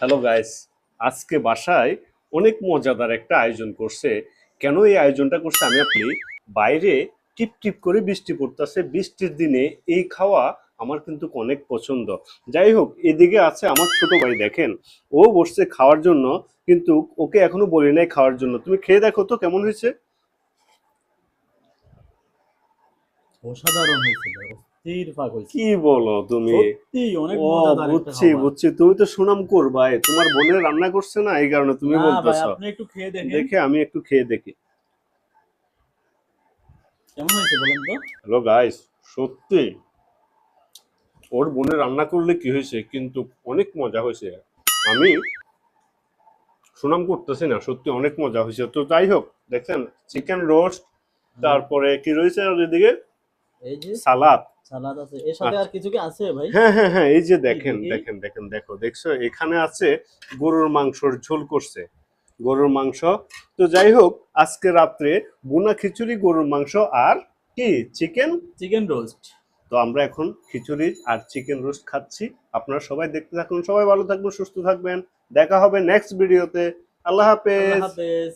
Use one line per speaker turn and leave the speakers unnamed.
Hello guys, আজকে বাসায় অনেক মজাদার একটা আয়োজন করছে। কেন এই আয়োজনটা করছে আমি আপনি, বাইরে টিপ টিপ করে বৃষ্টি পড়তেছে, বৃষ্টির দিনে এই খাওয়া আমার কিন্তু অনেক পছন্দ। যাই হোক, এদিকে আছে আমার ছোট ভাই, দেখেন ও বসছে খাওয়ার জন্য, কিন্তু ওকে এখনো বলি নাই খাওয়ার জন্য। তুমি খেয়ে দেখো তো কেমন হয়েছে।
অসাধারণ হয়েছিল, অস্থির পাক হয়েছে।
কি বলো তুমি?
সত্যি অনেক
ও,
মজাদার একটা
বুঝছি
খাবার।
বুঝছি, তুমি তো সুনাম করবাই, তোমার বোনের রান্না করছে না, এই কারণে তুমি
না ভাই,
বলতেছো।
আপনি একটু খেয়ে দেখেন
দেখে আমি একটু খেয়ে দেখি।
কেমন হয়েছে বলেন তো।
হ্যালো গাইস, সত্যি ওর বোনে রান্না করলে কি হয়েছে, কিন্তু অনেক মজা হয়েছে। আমি সুনাম করতেছি না, সত্যি অনেক মজা হয়েছে। তো যাই হোক, দেখছেন চিকেন রোস্ট,
জি,
তারপরে কি রয়েছে আর এদিকে
এই যে
সালাদ।
সালাদ আছে, এর সাথে আর
আচ্ছা,
কিছু কি আছে ভাই?
হ্যাঁ হ্যাঁ হ্যাঁ, এই যে
কি
দেখেন
দেখি।
দেখেন দেখেন, দেখছো এখানে আছে গরুর মাংসর ঝোল করছে, গরুর মাংস। তো যাই হোক, আজকে রাত্রে বুনা খিচুড়ি, গরুর মাংস আর কি চিকেন।
Chicken roast.
তো আমরা এখন খিচুড়ি আর চিকেন রোস্ট খাচ্ছি। আপনারা সবাই দেখতে থাকুন, সবাই ভালো থাকবেন, সুস্থ থাকবেন। দেখা হবে নেক্সট ভিডিওতে। আল্লাহ
আল্লাহ
হাফেজ।
হাফেজ।